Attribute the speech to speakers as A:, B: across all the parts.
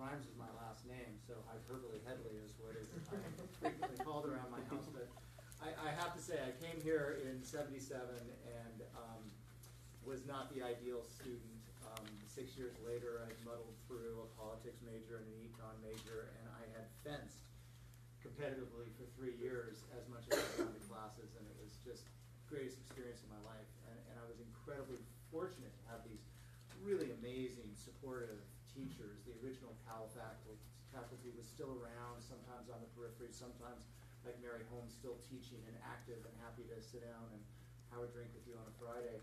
A: rhymes with my last name, so Hyperbole Headley is what is frequently called around my house. But I have to say, I came here in '77 and was not the ideal student. 6 years later, I muddled through a politics major and an econ major, and I had fenced competitively for 3 years as much as I gone to classes, and it was just the greatest experience of my life. And I was incredibly fortunate to have these really amazing, supportive teachers. The original Cal faculty was still around, sometimes on the periphery, sometimes like Mary Holmes, still teaching and active and happy to sit down and have a drink with you on a Friday.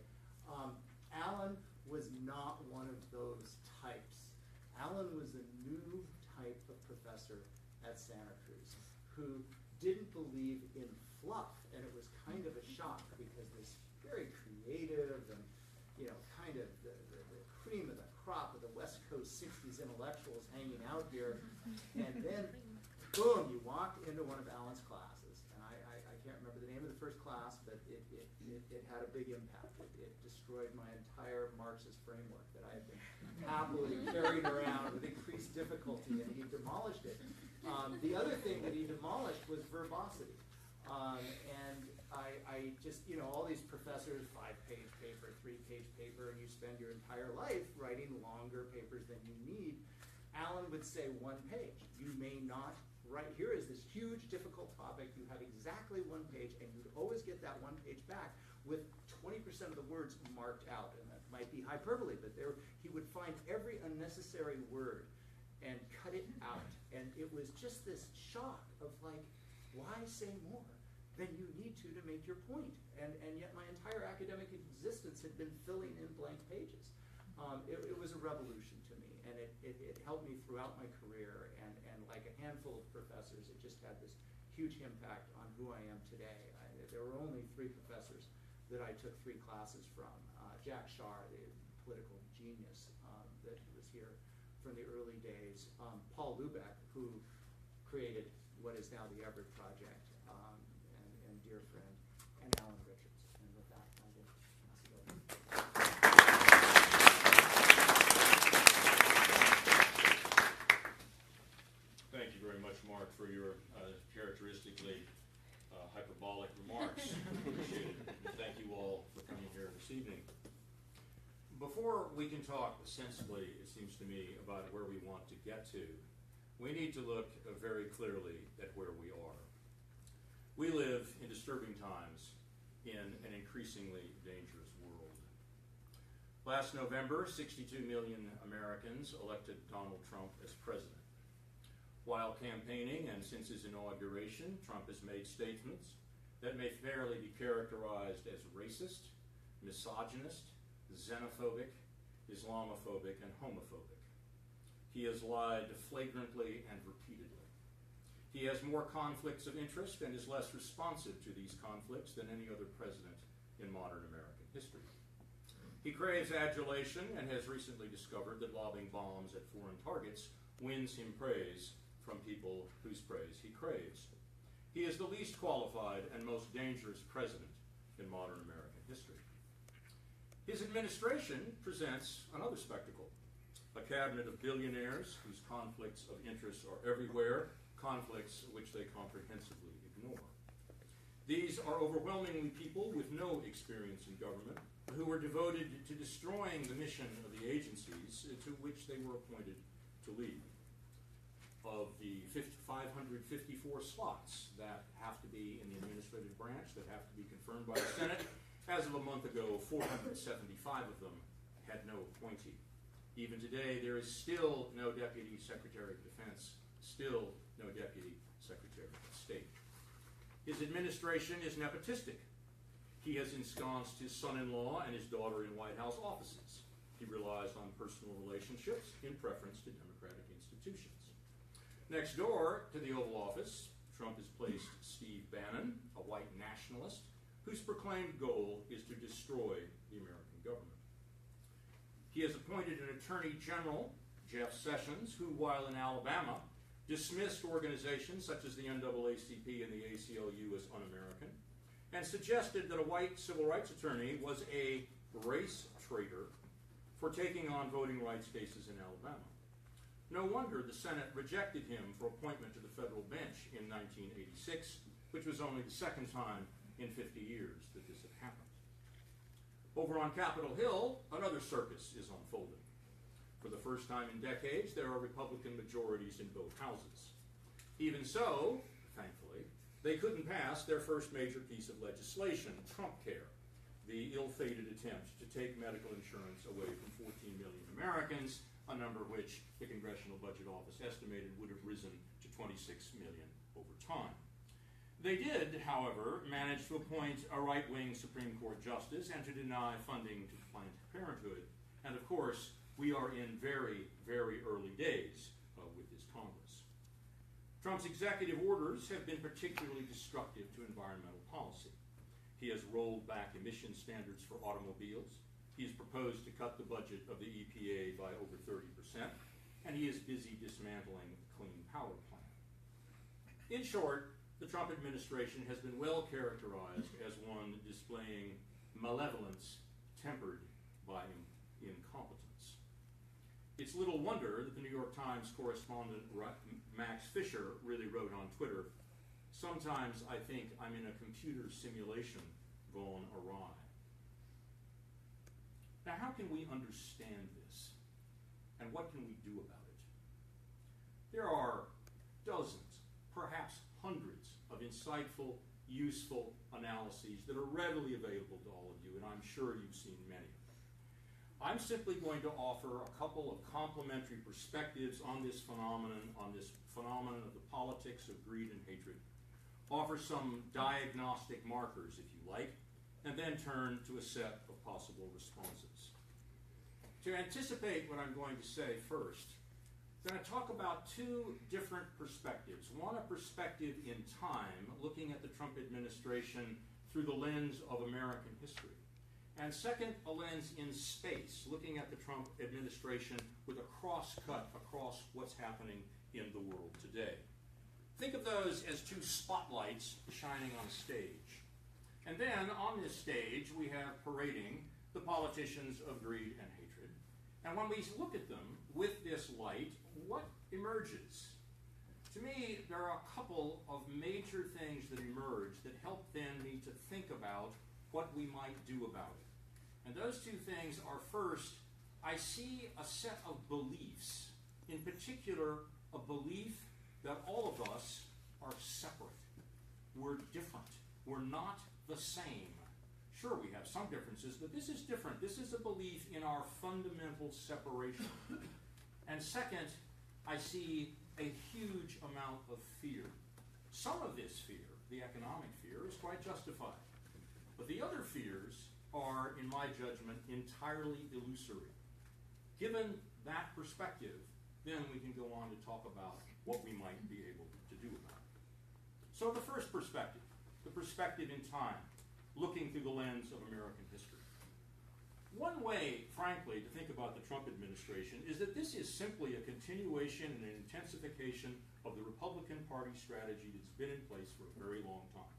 A: Alan was not one of those types. Alan was a new type of professor at Santa Cruz who didn't believe in fluff, and it was kind of a shock because this very creative and kind of the cream of the crop of the West Coast 60s intellectuals hanging out here, and then boom, you walk into one of Alan's classes, and I can't remember the name of the first class, but it had a big impact. It destroyed my entire Marxist framework that I had been happily carrying around with increased difficulty, and he demolished it. The other thing that he demolished was verbosity. And I just, all these professors, 5-page paper, 3-page paper, and you spend your entire life writing longer papers than you need. Alan would say 1 page. You may not write, here is this huge, difficult topic. You have exactly 1 page, and you'd always get that 1 page back with 20% of the words marked out. And that might be hyperbole, but he would find every unnecessary word and cut it out. And it was just this shock of like, why say more than you need to make your point? And yet my entire academic existence had been filling in blank pages. It was a revolution to me, and it helped me throughout my career, and like a handful of professors, it just had this huge impact on who I am today. There were only 3 professors that I took 3 classes from. Jack Shar, the political genius that was here from the early days, Paul Lubeck, who created what is now the Everett Project, and dear friend, and Alan Richards. And with that, I will pass it over.
B: Thank you very much, Mark, for your characteristically hyperbolic remarks. Appreciate it. And thank you all for coming here this evening. Before we can talk sensibly, it seems to me, about where we want to get to, we need to look very clearly at where we are. We live in disturbing times in an increasingly dangerous world. Last November, 62 million Americans elected Donald Trump as president. While campaigning and since his inauguration, Trump has made statements that may fairly be characterized as racist, misogynist, xenophobic, Islamophobic, and homophobic. He has lied flagrantly and repeatedly. He has more conflicts of interest and is less responsive to these conflicts than any other president in modern American history. He craves adulation and has recently discovered that lobbing bombs at foreign targets wins him praise from people whose praise he craves. He is the least qualified and most dangerous president in modern American history. His administration presents another spectacle, a cabinet of billionaires whose conflicts of interest are everywhere, conflicts which they comprehensively ignore. These are overwhelmingly people with no experience in government, who are devoted to destroying the mission of the agencies to which they were appointed to lead. Of the 554 slots that have to be in the administrative branch, that have to be confirmed by the Senate, as of a month ago, 475 of them had no appointee. Even today, there is still no Deputy Secretary of Defense, still no Deputy Secretary of State. His administration is nepotistic. He has ensconced his son-in-law and his daughter in White House offices. He relies on personal relationships in preference to democratic institutions. Next door to the Oval Office, Trump has placed Steve Bannon, a white nationalist, whose proclaimed goal is to destroy the American government. He has appointed an Attorney General, Jeff Sessions, who, while in Alabama, dismissed organizations such as the NAACP and the ACLU as un-American, and suggested that a white civil rights attorney was a race traitor for taking on voting rights cases in Alabama. No wonder the Senate rejected him for appointment to the federal bench in 1986, which was only the second time in 50 years that this had happened. Over on Capitol Hill, another circus is unfolding. For the first time in decades, there are Republican majorities in both houses. Even so, thankfully, they couldn't pass their first major piece of legislation, TrumpCare, the ill-fated attempt to take medical insurance away from 14 million Americans, a number which the Congressional Budget Office estimated would have risen to 26 million over time. They did, however, manage to appoint a right-wing Supreme Court justice and to deny funding to Planned Parenthood. And of course, we are in very, very early days with this Congress. Trump's executive orders have been particularly destructive to environmental policy. He has rolled back emission standards for automobiles. He has proposed to cut the budget of the EPA by over 30%, and he is busy dismantling the Clean Power Plan. In short, the Trump administration has been well characterized as one displaying malevolence tempered by incompetence. It's little wonder that the New York Times correspondent Max Fisher really wrote on Twitter, "Sometimes I think I'm in a computer simulation gone awry." Now, how can we understand this? And what can we do about it? There are dozens, perhaps hundreds, of insightful, useful analyses that are readily available to all of you, and I'm sure you've seen many. I'm simply going to offer a couple of complementary perspectives on this phenomenon of the politics of greed and hatred, offer some diagnostic markers, if you like, and then turn to a set of possible responses. To anticipate what I'm going to say first, I'm going to talk about two different perspectives. One, a perspective in time, looking at the Trump administration through the lens of American history. And second, a lens in space, looking at the Trump administration with a cross-cut across what's happening in the world today. Think of those as two spotlights shining on a stage. And then on this stage, we have parading the politicians of greed and hatred. And when we look at them with this light, what emerges? To me, there are a couple of major things that emerge that help then me to think about what we might do about it. And those two things are, first, I see a set of beliefs, in particular, a belief that all of us are separate. We're different. We're not the same. Sure, we have some differences, but this is different. This is a belief in our fundamental separation. And second, I see a huge amount of fear. Some of this fear, the economic fear, is quite justified. But the other fears are, in my judgment, entirely illusory. Given that perspective, then we can go on to talk about what we might be able to do about it. So the first perspective, the perspective in time, looking through the lens of American history. One way, frankly, to think about the Trump administration is that this is simply a continuation and an intensification of the Republican Party strategy that's been in place for a very long time.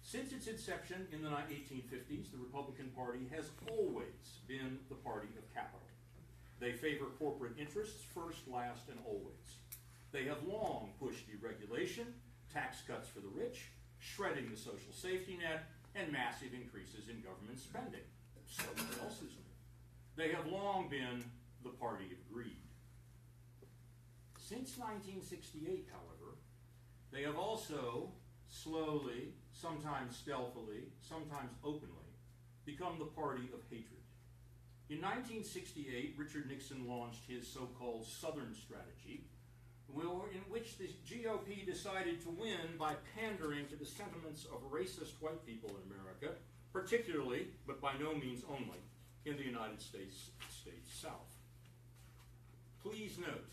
B: Since its inception in the 1850s, the Republican Party has always been the party of capital. They favor corporate interests first, last, and always. They have long pushed deregulation, tax cuts for the rich, shredding the social safety net, and massive increases in government spending. So what else is new? They have long been the party of greed. Since 1968, however, they have also slowly, sometimes stealthily, sometimes openly, become the party of hatred. In 1968, Richard Nixon launched his so-called Southern strategy, in which the GOP decided to win by pandering to the sentiments of racist white people in America, particularly, but by no means only, in the United States South. Please note,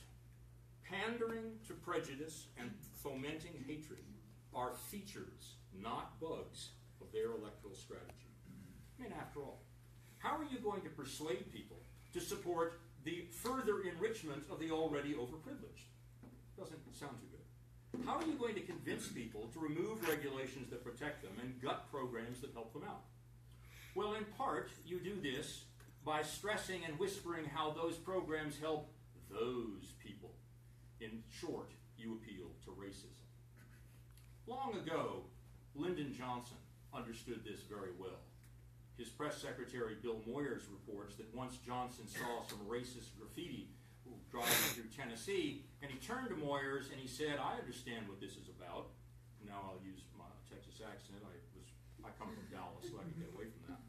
B: pandering to prejudice and fomenting hatred are features, not bugs, of their electoral strategy. I mean, after all, how are you going to persuade people to support the further enrichment of the already overprivileged? Doesn't sound too good. How are you going to convince people to remove regulations that protect them and gut programs that help them out? Well, in part, you do this by stressing and whispering how those programs help those people. In short, you appeal to racism. Long ago, Lyndon Johnson understood this very well. His press secretary, Bill Moyers, reports that once Johnson saw some racist graffiti driving through Tennessee, and he turned to Moyers and he said, "I understand what this is about." Now I'll use my Texas accent. I come from Dallas, so I can get away from that.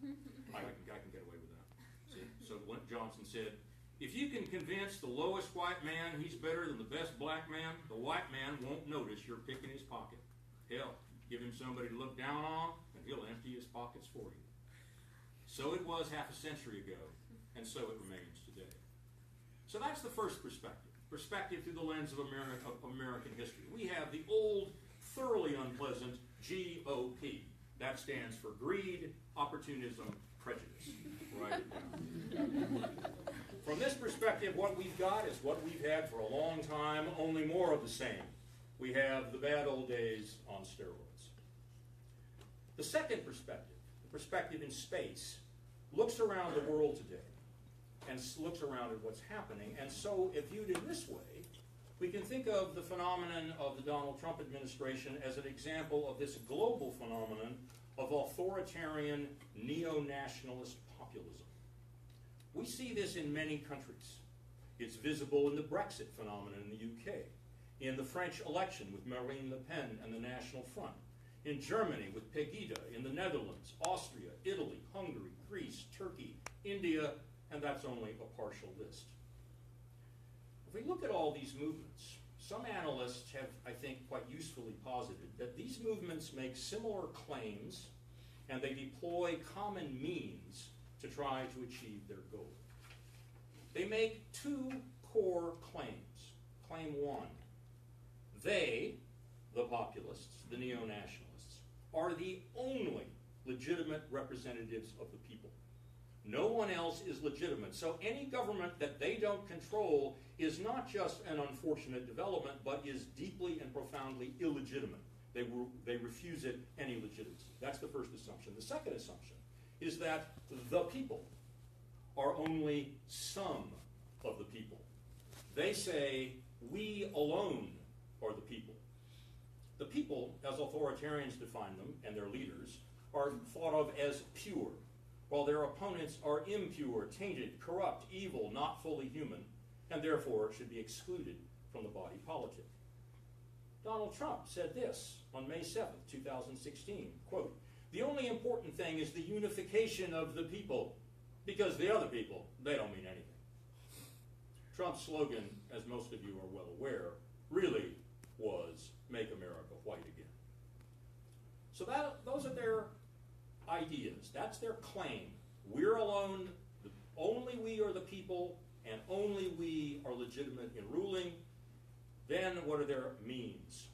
B: I can get away with that. See? So Johnson said, "If you can convince the lowest white man he's better than the best black man, the white man won't notice you're picking his pocket. Hell, give him somebody to look down on, and he'll empty his pockets for you." So it was half a century ago, and so it remains today. So that's the first perspective through the lens of American history. We have the old, thoroughly unpleasant GOP. That stands for greed, opportunism, prejudice. Write it down. From this perspective, what we've got is what we've had for a long time, only more of the same. We have the bad old days on steroids. The second perspective, the perspective in space, looks around the world today and looks around at what's happening. And so, if viewed in this way, we can think of the phenomenon of the Donald Trump administration as an example of this global phenomenon of authoritarian neo-nationalist populism. We see this in many countries. It's visible in the Brexit phenomenon in the UK, in the French election with Marine Le Pen and the National Front, in Germany with Pegida, in the Netherlands, Austria, Italy, Hungary, Greece, Turkey, India, and that's only a partial list. If we look at all these movements, some analysts have, I think, quite usefully posited that these movements make similar claims and they deploy common means to try to achieve their goal. They make two core claims. Claim one, they, the populists, the neo-nationalists, are the only legitimate representatives of the people. No one else is legitimate. So any government that they don't control is not just an unfortunate development, but is deeply and profoundly illegitimate. They refuse it any legitimacy. That's the first assumption. The second assumption is that the people are only some of the people. They say, we alone are the people. The people, as authoritarians define them, and their leaders, are thought of as pure, while their opponents are impure, tainted, corrupt, evil, not fully human, and therefore should be excluded from the body politic. Donald Trump said this on May 7th, 2016, quote, "The only important thing is the unification of the people, because the other people, they don't mean anything." Trump's slogan, as most of you are well aware, really was "Make America White Again." So those are their ideas. That's their claim. We're alone, only we are the people, and only we are legitimate in ruling. Then what are their means?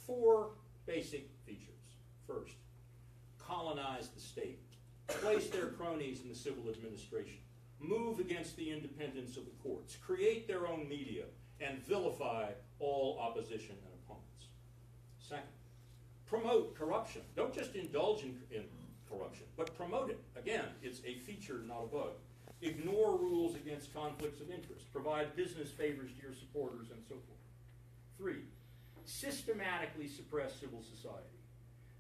B: Four basic features. First, colonize the state, place their cronies in the civil administration, move against the independence of the courts, create their own media, and vilify all opposition and opponents. Second, promote corruption. Don't just indulge in corruption, but promote it. Again, it's a feature, not a bug. Ignore rules against conflicts of interest. Provide business favors to your supporters, and so forth. 3, systematically suppress civil society.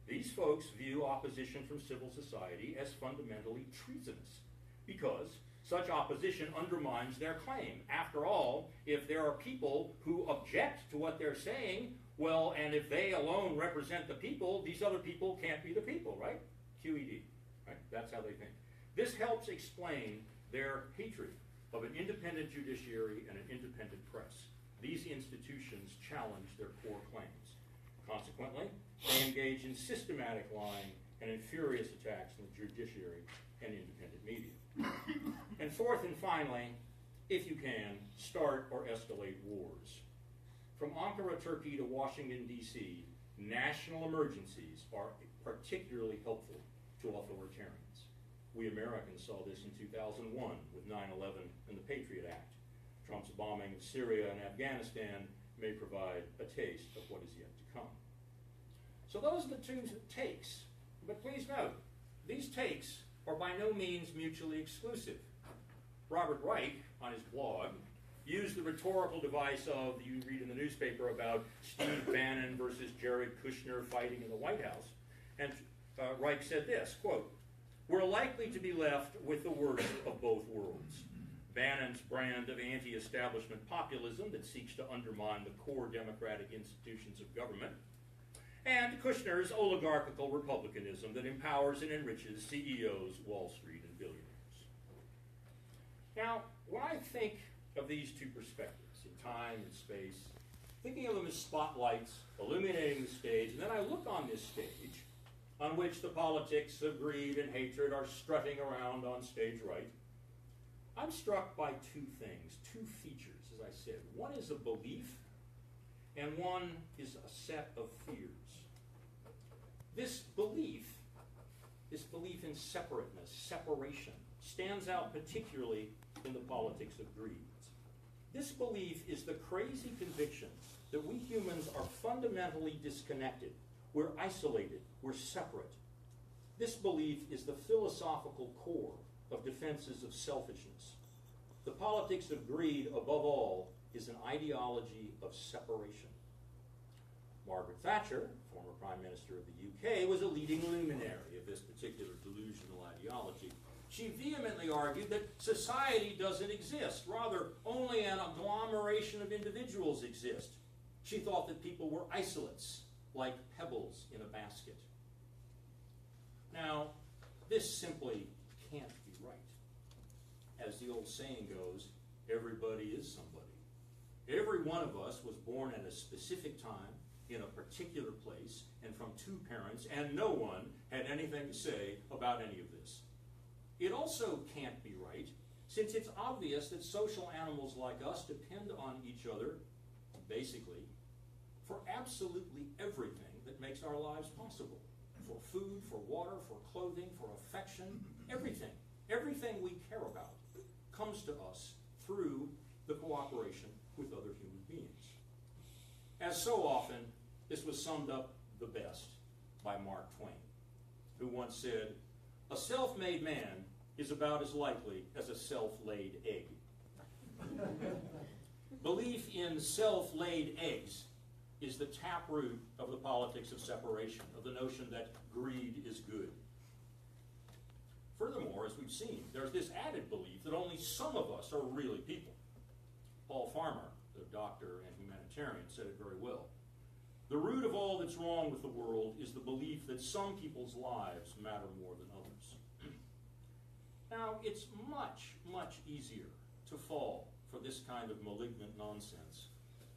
B: These folks view opposition from civil society as fundamentally treasonous because such opposition undermines their claim. After all, if there are people who object to what they're saying, well, and if they alone represent the people, these other people can't be the people, right? QED, right? That's how they think. This helps explain their hatred of an independent judiciary and an independent press. These institutions challenge their core claims. Consequently, they engage in systematic lying and in furious attacks on the judiciary and independent media. And fourth and finally, if you can, start or escalate wars. From Ankara, Turkey to Washington, D.C., national emergencies are particularly helpful to authoritarians. We Americans saw this in 2001 with 9/11 and the Patriot Act. Trump's bombing of Syria and Afghanistan may provide a taste of what is yet to come. So those are the two takes. But please note, these takes are by no means mutually exclusive. Robert Reich, on his blog, used the rhetorical device of, you read in the newspaper about Steve Bannon versus Jared Kushner fighting in the White House. And Reich said this, quote, "We're likely to be left with the worst of both worlds. Bannon's brand of anti-establishment populism that seeks to undermine the core democratic institutions of government, and Kushner's oligarchical republicanism that empowers and enriches CEOs, Wall Street, and billionaires." Now, when I think of these two perspectives, in time and space, thinking of them as spotlights illuminating the stage, and then I look on this stage on which the politics of greed and hatred are strutting around on stage right, I'm struck by two things, two features, as I said. One is a belief, and one is a set of fears. This belief in separateness, separation, stands out particularly in the politics of greed. This belief is the crazy conviction that we humans are fundamentally disconnected. We're isolated, we're separate. This belief is the philosophical core of defenses of selfishness. The politics of greed, above all, is an ideology of separation. Margaret Thatcher, former Prime Minister of the UK, was a leading luminary of this particular delusional ideology. She vehemently argued that society doesn't exist, rather only an agglomeration of individuals exist. She thought that people were isolates, like pebbles in a basket. Now, this simply can't be right. As the old saying goes, everybody is somebody. Every one of us was born at a specific time, in a particular place, and from two parents, and no one had anything to say about any of this. It also can't be right, since it's obvious that social animals like us depend on each other, basically, for absolutely everything that makes our lives possible. For food, for water, for clothing, for affection, everything. Everything we care about comes to us through the cooperation with other human beings. As so often, this was summed up the best by Mark Twain, who once said, "A self-made man is about as likely as a self-laid egg." Belief in self-laid eggs is the taproot of the politics of separation, of the notion that greed is good. Furthermore, as we've seen, there's this added belief that only some of us are really people. Paul Farmer, the doctor and humanitarian, said it very well. The root of all that's wrong with the world is the belief that some people's lives matter more than others. Now, it's much, much easier to fall for this kind of malignant nonsense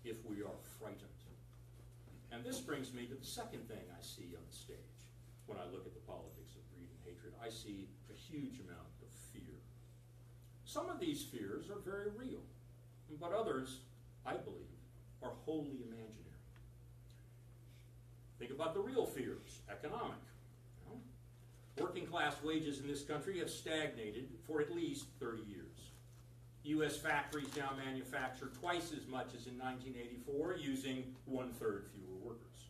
B: if we are frightened. And this brings me to the second thing I see on the stage when I look at the politics of greed and hatred. I see a huge amount of fear. Some of these fears are very real, but others, I believe, are wholly imaginary. Think about the real fears, economic. Working class wages in this country have stagnated for at least 30 years. U.S. factories now manufacture twice as much as in 1984, using 1/3 fewer workers.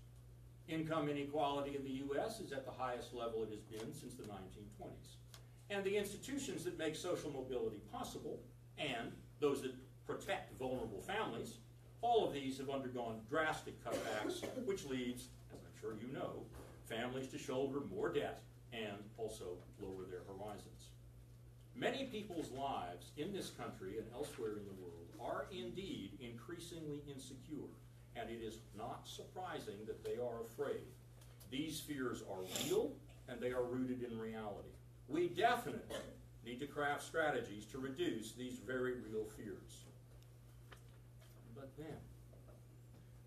B: Income inequality in the U.S. is at the highest level it has been since the 1920s. And the institutions that make social mobility possible, and those that protect vulnerable families, all of these have undergone drastic cutbacks, which leads, as I'm sure you know, families to shoulder more debt and also lower their horizons. Many people's lives in this country and elsewhere in the world are indeed increasingly insecure, and it is not surprising that they are afraid. These fears are real, and they are rooted in reality. We definitely need to craft strategies to reduce these very real fears. But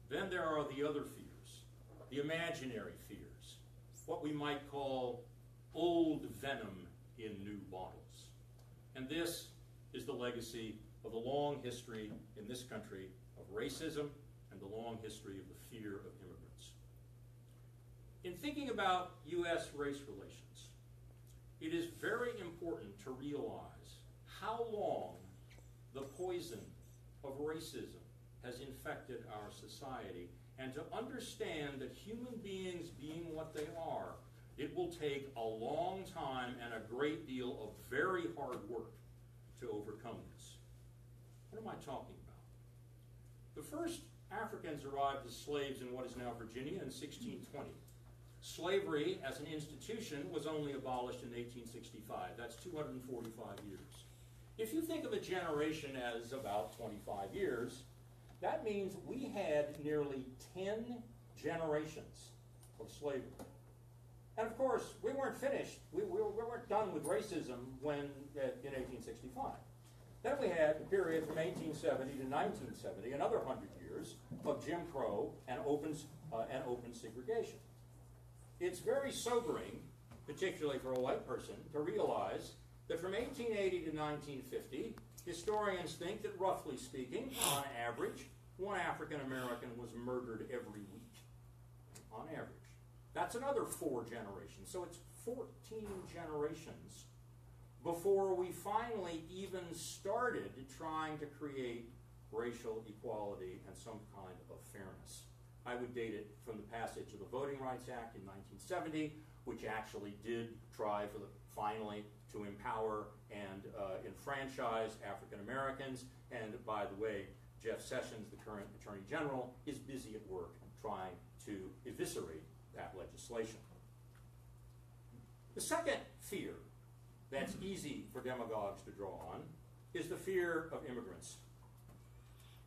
B: then there are the other fears, the imaginary fears, what we might call old venom in new bottles. And this is the legacy of the long history in this country of racism and the long history of the fear of immigrants. In thinking about U.S. race relations, it is very important to realize how long the poison of racism has infected our society, and to understand that human beings being what they are, it will take a long time and a great deal of very hard work to overcome this. What am I talking about?
C: The first Africans arrived as slaves in what is now Virginia in 1620. Slavery as an institution was only abolished in 1865. That's 245 years. If you think of a generation as about 25 years, that means we had nearly 10 generations of slavery. And of course, we weren't finished. We weren't done with racism in 1865. Then we had a period from 1870 to 1970, another 100 years of Jim Crow and open segregation. It's very sobering, particularly for a white person, to realize that from 1880 to 1950, historians think that, roughly speaking, on average, one African American was murdered every week, on average. That's another 4 generations, so it's 14 generations before we finally even started trying to create racial equality and some kind of fairness. I would date it from the passage of the Voting Rights Act in 1970, which actually did try finally to empower and enfranchise African Americans. And by the way, Jeff Sessions, the current Attorney General, is busy at work trying to eviscerate that legislation. The second fear that's easy for demagogues to draw on is the fear of immigrants.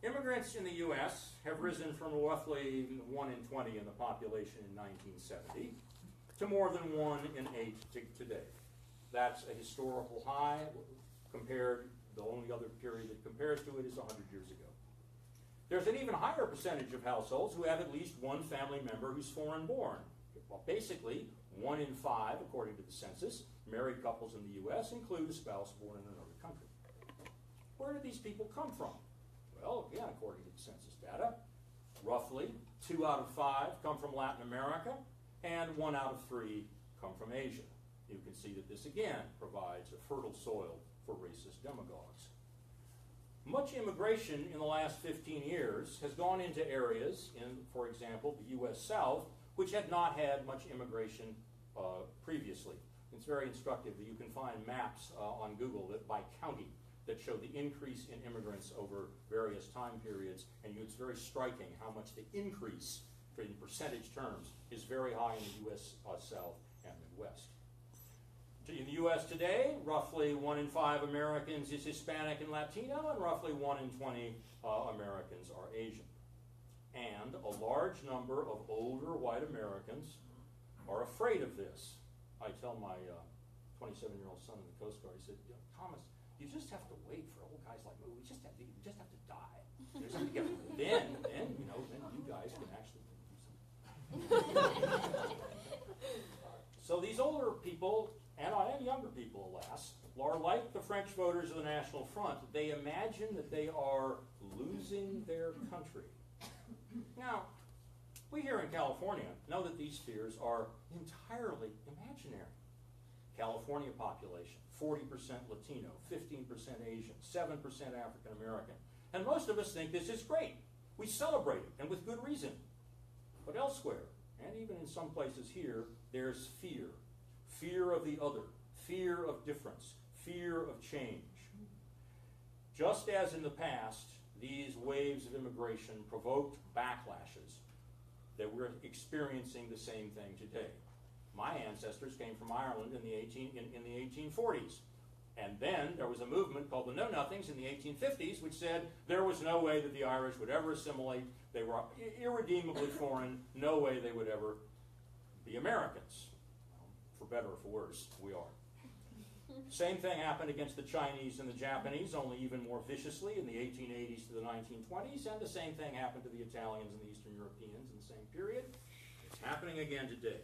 C: Immigrants in the U.S. have risen from roughly 1 in 20 in the population in 1970 to more than 1 in 8 today. That's a historical high compared, the only other period that compares to it is 100 years ago. There's an even higher percentage of households who have at least one family member who's foreign born. Well, basically, 1 in 5, according to the census, married couples in the U.S. include a spouse born in another country. Where do these people come from? Well, again, according to the census data, roughly 2 out of 5 come from Latin America, and 1 out of 3 come from Asia. You can see that this, again, provides a fertile soil for racist demagogues. Much immigration in the last 15 years has gone into areas in, for example, the U.S. South, which had not had much immigration previously. It's very instructive that you can find maps on Google that by county that show the increase in immigrants over various time periods, and it's very striking how much the increase in percentage terms is very high in the U.S. South and Midwest. In the U.S. today, roughly 1 in 5 Americans is Hispanic and Latino, and roughly 1 in 20 Americans are Asian. And a large number of older white Americans are afraid of this. I tell my 27-year-old son in the Coast Guard, he said, Thomas, you just have to wait for old guys like me. We just have to die. You just have to get, then you guys can actually do something. So these older people, and younger people, alas, are like the French voters of the National Front. They imagine that they are losing their country. Now, we here in California know that these fears are entirely imaginary. California population, 40% Latino, 15% Asian, 7% African American. And most of us think this is great. We celebrate it, and with good reason. But elsewhere, and even in some places here, there's fear. Fear of the other, fear of difference, fear of change. Just as in the past, these waves of immigration provoked backlashes, that we're experiencing the same thing today. My ancestors came from Ireland in the 1840s. And then there was a movement called the Know-Nothings in the 1850s, which said there was no way that the Irish would ever assimilate. They were irredeemably foreign. No way they would ever be Americans. For better or for worse, we are. Same thing happened against the Chinese and the Japanese, only even more viciously in the 1880s to the 1920s, and the same thing happened to the Italians and the Eastern Europeans in the same period. It's happening again today.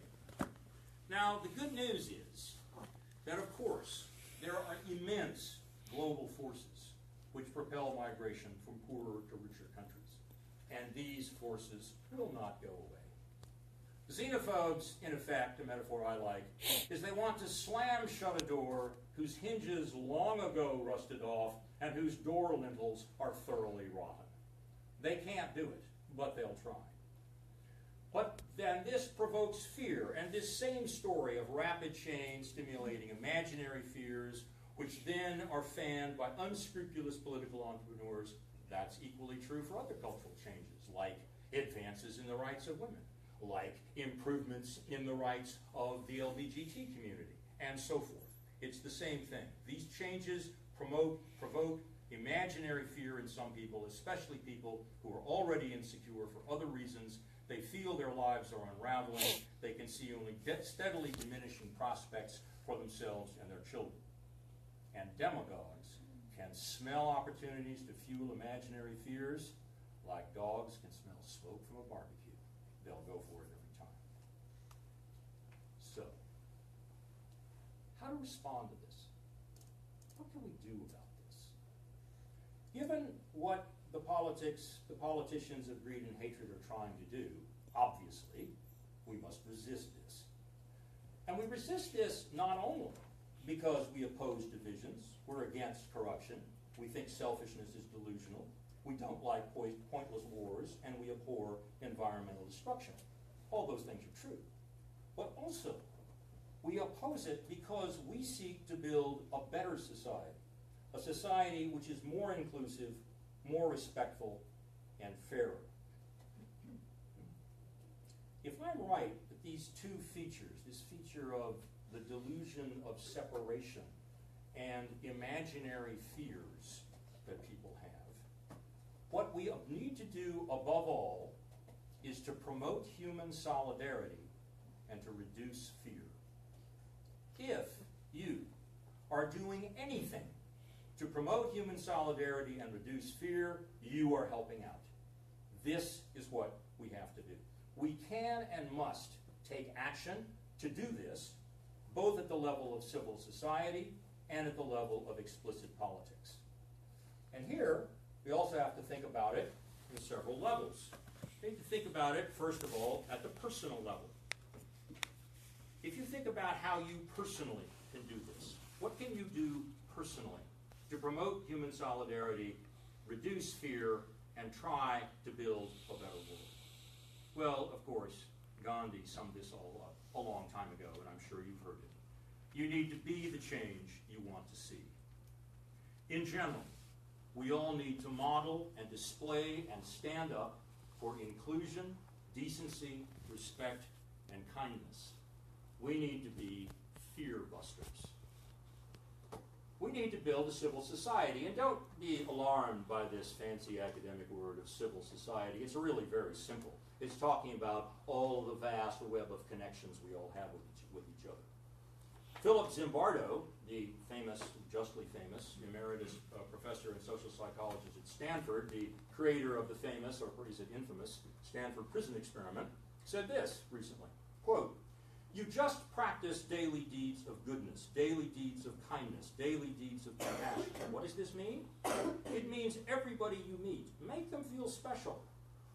C: Now, the good news is that, of course, there are immense global forces which propel migration from poorer to richer countries, and these forces will not go away. Xenophobes, in effect, a metaphor I like, is they want to slam shut a door whose hinges long ago rusted off and whose door lintels are thoroughly rotten. They can't do it, but they'll try. But then this provokes fear, and this same story of rapid change stimulating imaginary fears, which then are fanned by unscrupulous political entrepreneurs, That's equally true for other cultural changes, like advances in the rights of women, like improvements in the rights of the LGBT community, and so forth. It's the same thing. These changes provoke imaginary fear in some people, especially people who are already insecure for other reasons. They feel their lives are unraveling. They can see only steadily diminishing prospects for themselves and their children. And demagogues can smell opportunities to fuel imaginary fears like dogs can smell smoke from a barbecue. They'll go for it every time. So, how to respond to this? What can we do about this? Given what the politicians of greed and hatred are trying to do, obviously, we must resist this. And we resist this not only because we oppose divisions, we're against corruption, we think selfishness is delusional, we don't like pointless wars, and we abhor environmental destruction. All those things are true. But also, we oppose it because we seek to build a better society, a society which is more inclusive, more respectful, and fairer. If I'm right that these two features, this feature of the delusion of separation and imaginary fears that people have, what we need to do above all is to promote human solidarity and to reduce fear. If you are doing anything to promote human solidarity and reduce fear, you are helping out. This is what we have to do. We can and must take action to do this, both at the level of civil society and at the level of explicit politics. And here, we also have to think about it in several levels. We need to think about it, first of all, at the personal level. If you think about how you personally can do this, what can you do personally to promote human solidarity, reduce fear, and try to build a better world? Well, of course, Gandhi summed this all up a long time ago, and I'm sure you've heard it. You need to be the change you want to see. In general, we all need to model and display and stand up for inclusion, decency, respect, and kindness. We need to be fear busters. We need to build a civil society, and don't be alarmed by this fancy academic word of civil society. It's really very simple. It's talking about all the vast web of connections we all have with each other. Philip Zimbardo, the famous, justly famous, emeritus professor in social psychology at Stanford, the creator of the famous, or is it infamous, Stanford prison experiment, said this recently, quote, "You just practice daily deeds of goodness, daily deeds of kindness, daily deeds of compassion." What does this mean? It means everybody you meet, make them feel special.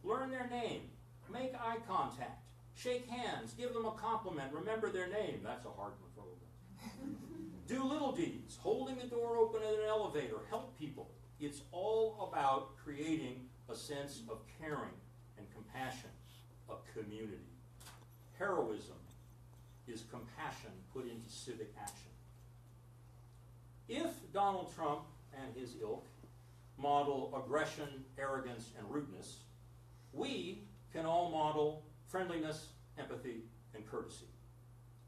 C: Learn their name. Make eye contact. Shake hands. Give them a compliment. Remember their name. That's a hard one for a little. Do little deeds. Holding the door open in an elevator. Help people. It's all about creating a sense of caring and compassion, a community. Heroism is compassion put into civic action. If Donald Trump and his ilk model aggression, arrogance, and rudeness, we can all model friendliness, empathy, and courtesy.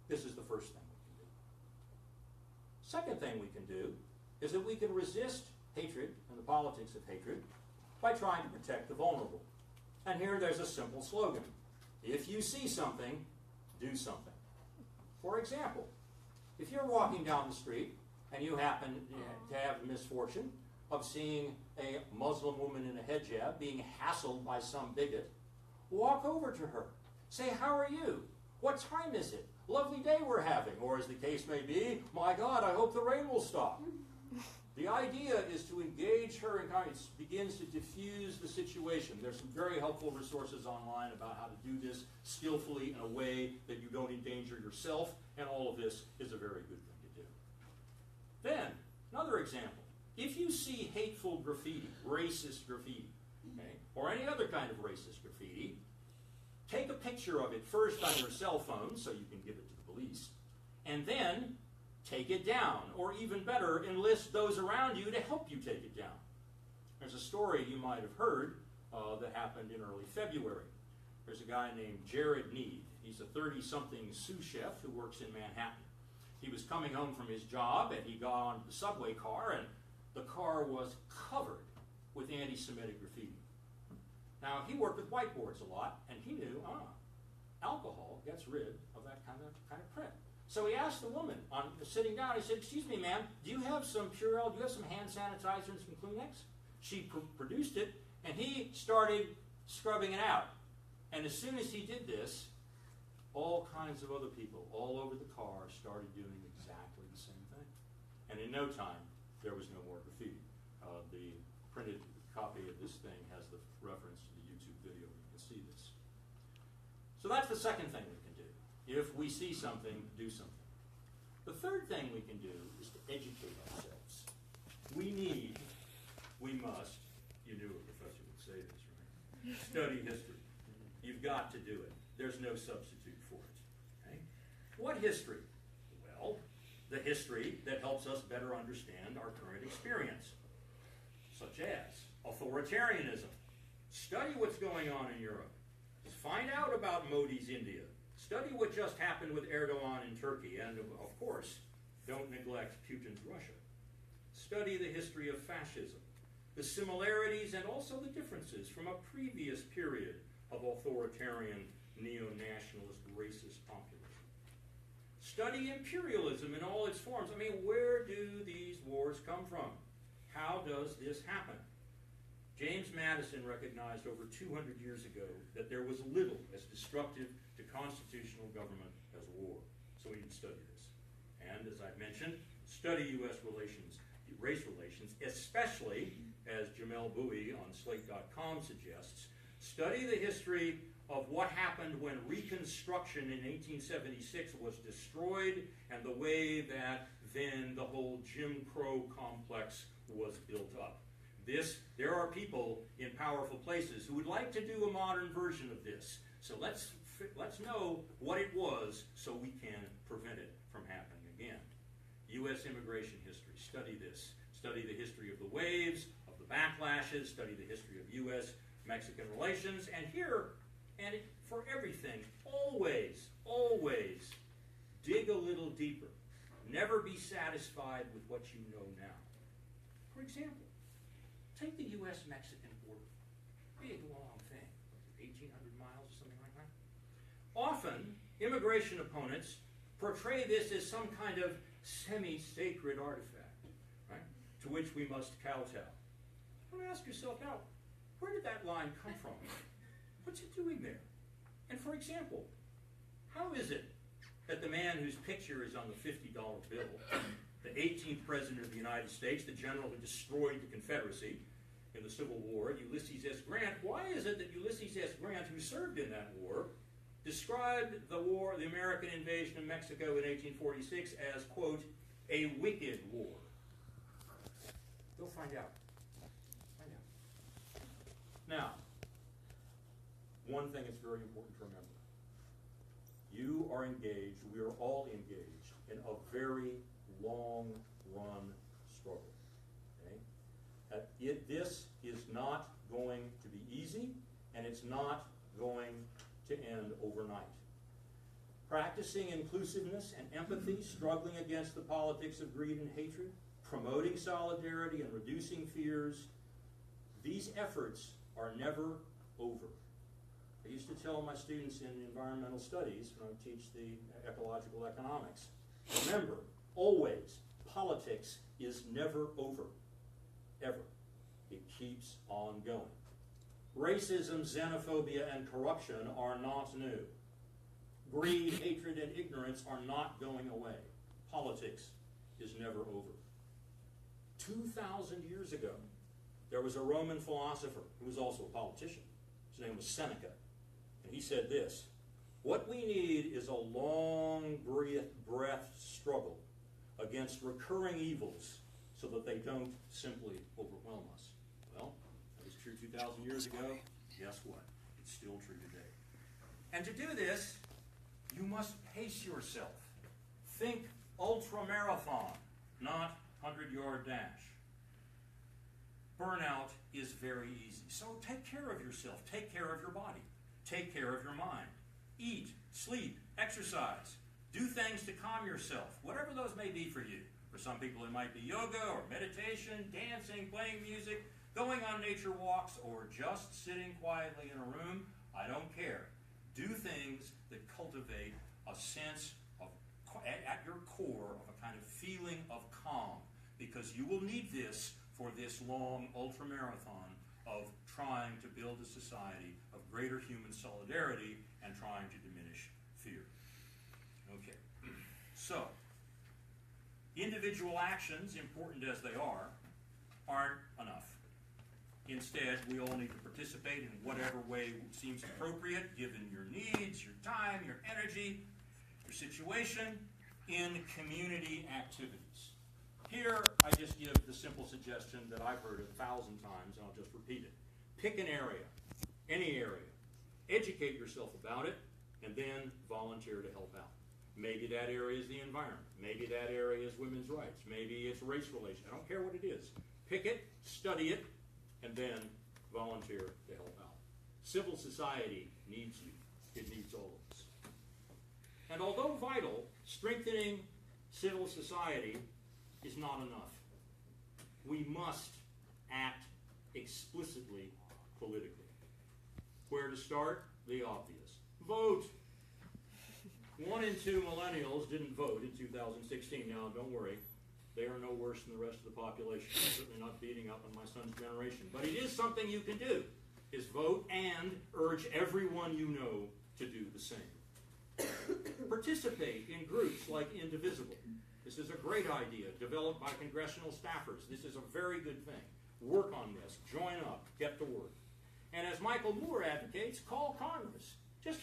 C: This is the first thing we can do. Second thing we can do is that we can resist hatred and the politics of hatred by trying to protect the vulnerable. And here there's a simple slogan. If you see something, do something. For example, if you're walking down the street and you happen to have the misfortune of seeing a Muslim woman in a hijab being hassled by some bigot, walk over to her. Say, "How are you? What time is it? Lovely day we're having." Or as the case may be, "My God, I hope the rain will stop." The idea is to engage her and it begins to diffuse the situation. There's some very helpful resources online about how to do this skillfully in a way that you don't endanger yourself, and all of this is a very good thing to do. Then, another example. If you see hateful graffiti, racist graffiti, okay, or any other kind of racist graffiti, take a picture of it first on your cell phone so you can give it to the police, and then take it down, or even better, enlist those around you to help you take it down. There's a story you might have heard that happened in early February. There's a guy named Jared Need. He's a 30-something sous chef who works in Manhattan. He was coming home from his job, and he got on the subway car, and the car was covered with anti-Semitic graffiti. Now, he worked with whiteboards a lot, and he knew, alcohol gets rid of that kind of print. So he asked the woman, sitting down, he said, "Excuse me, ma'am, do you have some Purell, do you have some hand sanitizer and some Kleenex?" She produced it, and he started scrubbing it out. And as soon as he did this, all kinds of other people all over the car started doing exactly the same thing. And in no time, there was no more graffiti. The printed copy of this thing has the reference to the YouTube video. You can see this. So that's the second thing we can do. If we see something, do something. The third thing we can do is to educate ourselves. We must, you knew a professor would say this, right? Study history. You've got to do it. There's no substitute for it. Okay? What history? Well, the history that helps us better understand our current experience, such as authoritarianism. Study what's going on in Europe. Find out about Modi's India. Study what just happened with Erdogan in Turkey. And, of course, don't neglect Putin's Russia. Study the history of fascism, the similarities and also the differences from a previous period of authoritarian, neo-nationalist, racist populism. Study imperialism in all its forms. I mean, where do these wars come from? How does this happen? James Madison recognized over 200 years ago that there was little as destructive to constitutional government as war. So we need to study this. And as I've mentioned, study U.S. relations, race relations, especially, as Jamel Bowie on Slate.com suggests, study the history of what happened when Reconstruction in 1876 was destroyed and the way that then the whole Jim Crow complex was built up. There are people in powerful places who would like to do a modern version of this. So let's know what it was so we can prevent it from happening again. U.S. immigration history. Study this. Study the history of the waves, of the backlashes. Study the history of U.S.-Mexican relations. And here, and for everything, always dig a little deeper. Never be satisfied with what you know now. For example, take the U.S.-Mexican border. Big, long thing. 1,800 miles or something like that. Often, immigration opponents portray this as some kind of semi-sacred artifact, right, to which we must kowtow. You want to ask yourself now, where did that line come from? What's it doing there? And for example, how is it that the man whose picture is on the $50 bill, the 18th President of the United States, the general who destroyed the Confederacy in the Civil War, Ulysses S. Grant, why is it that Ulysses S. Grant, who served in that war, described the war, the American invasion of Mexico in 1846 as, quote, a wicked war? Go find out. Find out. Now, one thing that's very important to remember. You are engaged, we are all engaged in a very long-run struggle. Okay? This is not going to be easy, and it's not going to end overnight. Practicing inclusiveness and empathy, struggling against the politics of greed and hatred, promoting solidarity and reducing fears, these efforts are never over. I used to tell my students in environmental studies when I would teach the ecological economics, remember, always, politics is never over, ever. It keeps on going. Racism, xenophobia, and corruption are not new. Greed, hatred, and ignorance are not going away. Politics is never over. 2,000 years ago, there was a Roman philosopher who was also a politician. His name was Seneca. And he said this, what we need is a long breath struggle against recurring evils so that they don't simply overwhelm us. Well, that was true 2,000 years ago. Guess what? It's still true today. And to do this, you must pace yourself. Think ultra-marathon, not 100-yard dash. burnout is very easy. So take care of yourself. Take care of your body. Take care of your mind. Eat, sleep, exercise. Do things to calm yourself, whatever those may be for you. For some people it might be yoga or meditation, dancing, playing music, going on nature walks, or just sitting quietly in a room. I don't care. Do things that cultivate a sense of, at your core, of a kind of feeling of calm, because you will need this for this long ultramarathon of trying to build a society of greater human solidarity and trying to diminish fear. Okay, so individual actions, important as they are, aren't enough. Instead, we all need to participate in whatever way seems appropriate, given your needs, your time, your energy, your situation, in community activities. Here, I just give the simple suggestion that I've heard 1,000 times, and I'll just repeat it. Pick an area, any area. Educate yourself about it, and then volunteer to help out. Maybe that area is the environment. Maybe that area is women's rights. Maybe it's race relations. I don't care what it is. Pick it, study it, and then volunteer to help out. Civil society needs you. It needs all of us. And although vital, strengthening civil society is not enough. We must act explicitly politically. Where to start? The obvious. Vote. 1 in 2 millennials didn't vote in 2016. Now, don't worry. They are no worse than the rest of the population. I'm certainly not beating up on my son's generation. But it is something you can do, is vote and urge everyone you know to do the same. Participate in groups like Indivisible. This is a great idea, developed by congressional staffers. This is a very good thing. Work on this. Join up. Get to work. And as Michael Moore advocates, call Congress. Just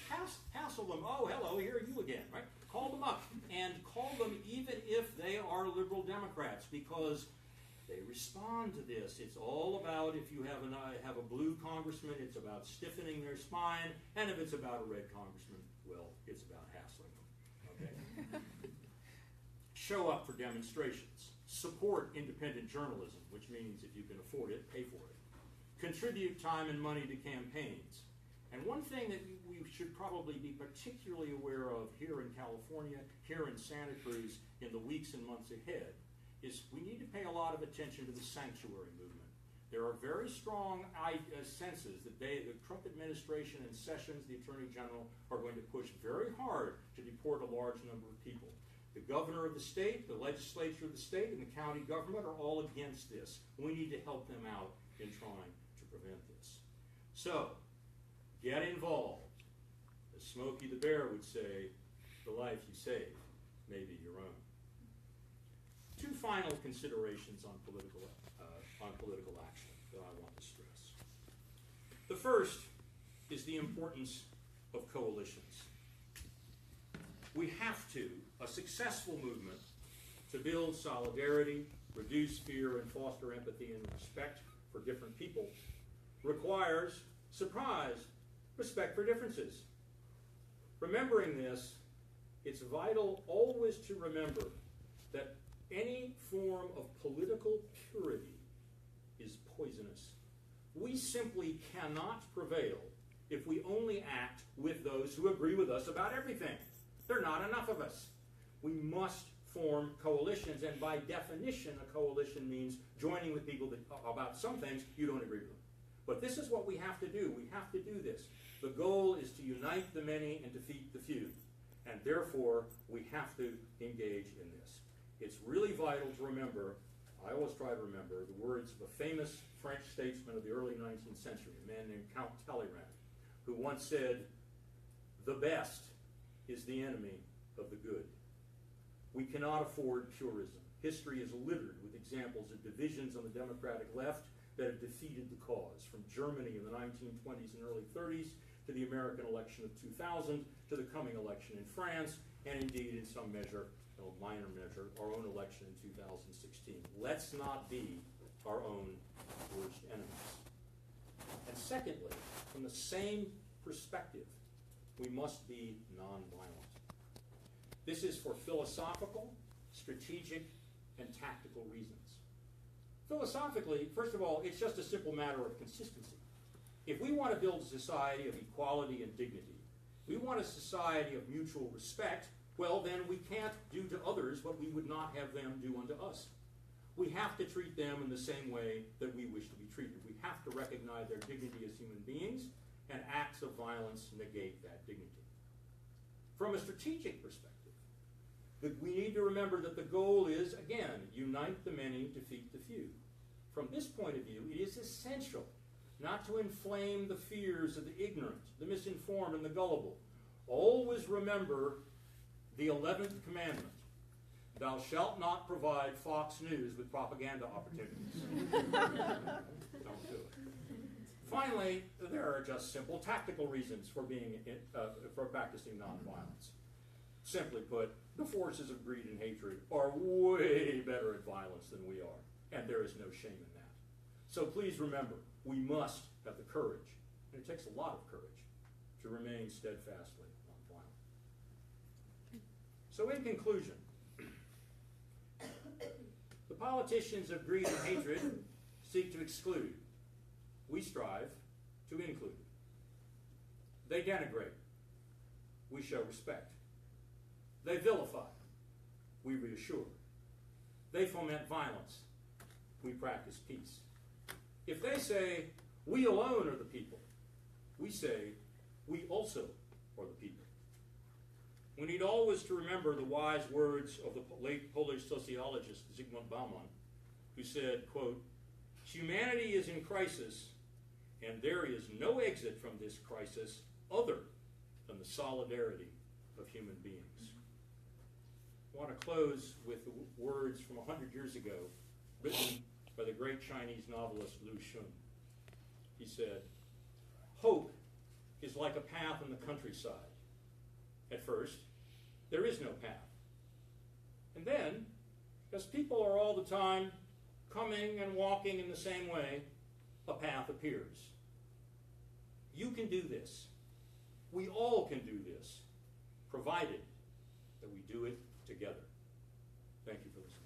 C: hassle them. Oh, hello, here you again, right? Call them up. And call them even if they are liberal Democrats, because they respond to this. It's all about, if you have a blue congressman, it's about stiffening their spine. And if it's about a red congressman, well, it's about hassling them. Okay? Show up for demonstrations. Support independent journalism, which means if you can afford it, pay for it. Contribute time and money to campaigns. And one thing that we should probably be particularly aware of here in California, here in Santa Cruz, in the weeks and months ahead, is we need to pay a lot of attention to the sanctuary movement. There are very strong senses that the Trump administration and Sessions, the Attorney General, are going to push very hard to deport a large number of people. The governor of the state, the legislature of the state, and the county government are all against this. We need to help them out in trying to prevent this. So, get involved. As Smokey the Bear would say, the life you save may be your own. 2 final considerations on political action that I want to stress. The first is the importance of coalitions. We have to, a successful movement to build solidarity, reduce fear, and foster empathy and respect for different people requires, surprise, respect for differences. Remembering this, it's vital always to remember that any form of political purity is poisonous. We simply cannot prevail if we only act with those who agree with us about everything. There are not enough of us. We must form coalitions, and by definition, a coalition means joining with people that, about some things you don't agree with. But this is what we have to do. We have to do this. The goal is to unite the many and defeat the few. And therefore, we have to engage in this. It's really vital to remember, I always try to remember, the words of a famous French statesman of the early 19th century, a man named Count Talleyrand, who once said, "The best is the enemy of the good." We cannot afford purism. History is littered with examples of divisions on the Democratic left that have defeated the cause, from Germany in the 1920s and early 30s to the American election of 2000 to the coming election in France, and indeed, in some measure, a minor measure, our own election in 2016. Let's not be our own worst enemies. And secondly, from the same perspective, we must be nonviolent. This is for philosophical, strategic, and tactical reasons. Philosophically, first of all, it's just a simple matter of consistency. If we want to build a society of equality and dignity, we want a society of mutual respect, well, then we can't do to others what we would not have them do unto us. We have to treat them in the same way that we wish to be treated. We have to recognize their dignity as human beings, and acts of violence negate that dignity. From a strategic perspective, we need to remember that the goal is, again, unite the many, defeat the few. From this point of view, it is essential not to inflame the fears of the ignorant, the misinformed, and the gullible. Always remember the 11th commandment. Thou shalt not provide Fox News with propaganda opportunities. Don't do it. Finally, there are just simple tactical reasons for practicing nonviolence. Simply put, the forces of greed and hatred are way better at violence than we are, and there is no shame in that. So please remember, we must have the courage, and it takes a lot of courage, to remain steadfastly nonviolent. So in conclusion, the politicians of greed and hatred seek to exclude. We strive to include. They denigrate. We show respect. They vilify. We reassure. They foment violence. We practice peace. If they say, we alone are the people, we say, we also are the people. We need always to remember the wise words of the late Polish sociologist Zygmunt Bauman, who said, quote, humanity is in crisis, and there is no exit from this crisis other than the solidarity of human beings. I want to close with the words from 100 years ago, written by the great Chinese novelist Lu Xun. He said, hope is like a path in the countryside. At first, there is no path. And then, as people are all the time coming and walking in the same way, a path appears. You can do this. We all can do this, provided that we do it together. Thank you for listening.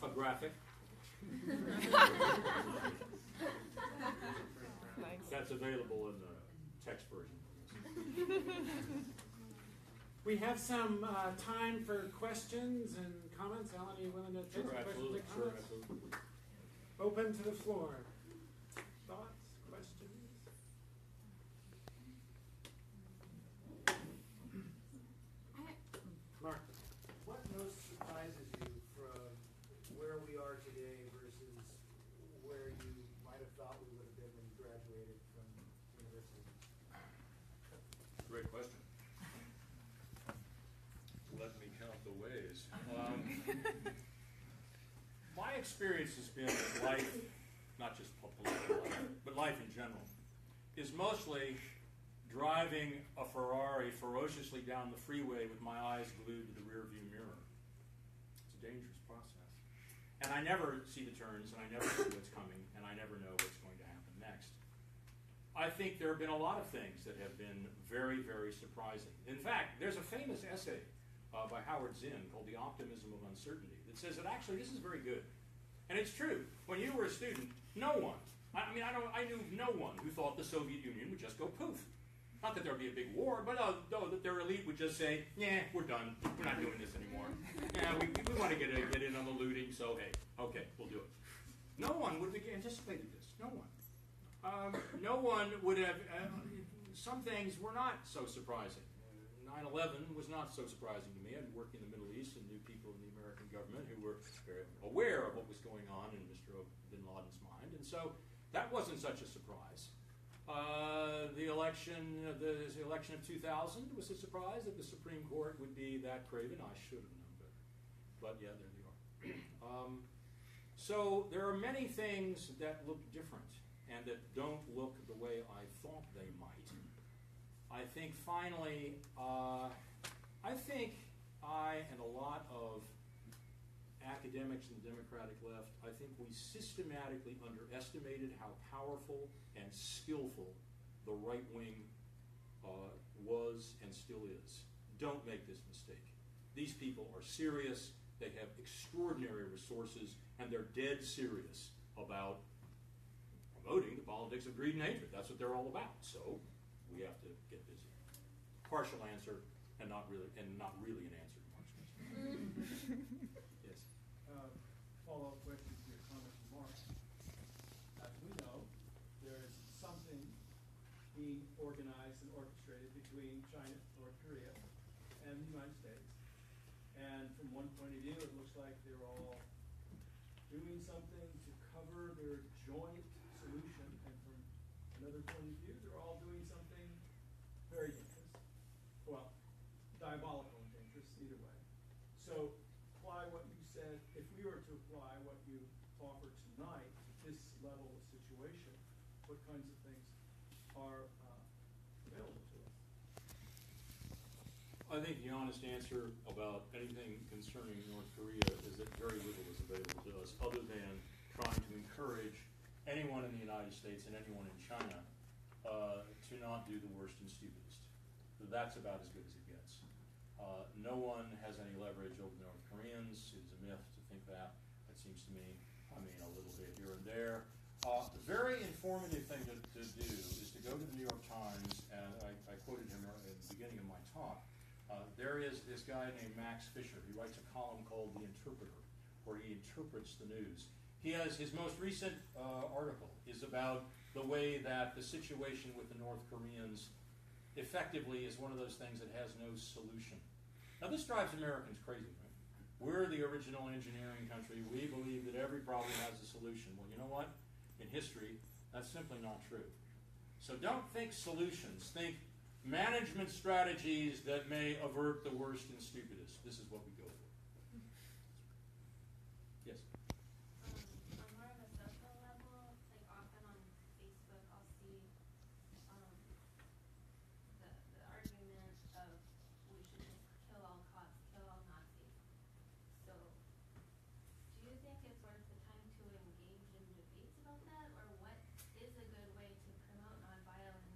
C: A graphic. That's available in the text version.
D: We have some time for questions and comments. Alan, are you willing to take some questions and comments?
C: Absolutely.
D: Open to the floor. Thoughts, questions? Mark.
A: What most surprises you from where we are today versus where you might have thought we would have been when you graduated from university?
B: Great question. Let me count the ways. My experience has been that life, not just political life, but life in general, is mostly driving a Ferrari ferociously down the freeway with my eyes glued to the rearview mirror. It's a dangerous process. And I never see the turns, and I never see what's coming, and I never know what's going to happen next. I think there have been a lot of things that have been very, very surprising. In fact, there's a famous essay by Howard Zinn called The Optimism of Uncertainty that says that actually this is very good. And it's true. When you were a student, no one, I knew no one who thought the Soviet Union would just go poof. Not that there would be a big war, but that their elite would just say, yeah, we're done. We're not doing this anymore. Yeah, we want to get in on the looting, so hey, okay, we'll do it. No one would have anticipated this. No one. No one would have, some things were not so surprising. 9/11 was not so surprising to me. I'd worked in the Middle East and knew people in the American government who were very aware of what was going on in Mr. bin Laden's mind, and so that wasn't such a surprise. The election of 2000 was a surprise that the Supreme Court would be that craven. I should have known better, but yeah, there they are. So there are many things that look different and that don't look the way I thought they might. I think finally, I and a lot of
C: academics and the Democratic left, I think we systematically underestimated how powerful and skillful the right wing was and still is. Don't make this mistake. These people are serious, they have extraordinary resources, and they're dead serious about promoting the politics of greed and hatred. That's what they're all about. So we have to get busy. Partial answer, and not really an answer to Mark's question. Yes.
E: Follow-up question to your comment, Mark. As we know, there is something being organized and orchestrated between China, North Korea, and the United States. And from one point of view, it looks like they're all doing something to cover their joint solution. And from another point of view, they're all doing something very dangerous. Well, diabolical and dangerous, either way. So apply what you said. If we were to apply what you offer tonight to this level of situation, what kinds of things are available to us?
C: I think the honest answer about anything concerning North Korea is that very little is available to us other than trying to encourage anyone in the United States and anyone in China to not do the worst and stupidest. That's about as good as it gets. No one has any leverage over the North Koreans. It is a myth to think that. It seems to me, I mean, a little bit here and there. The very informative thing to do is to go to the New York Times, and I quoted him at the beginning of my talk. There is this guy named Max Fisher. He writes a column called The Interpreter, where he interprets the news. He has his most recent article is about the way that the situation with the North Koreans effectively is one of those things that has no solution. Now this drives Americans crazy, right? We're the original engineering country. We believe that every problem has a solution. Well, you know what? In history, that's simply not true. So don't think solutions. Think management strategies that may avert the worst and stupidest. This is what we go for. Yes?
F: On more of a social level, like often on Facebook, I'll see the argument of we should just kill all cops, kill all Nazis. So do you think it's worth the time to engage in debates about that, or what is a good way to promote nonviolence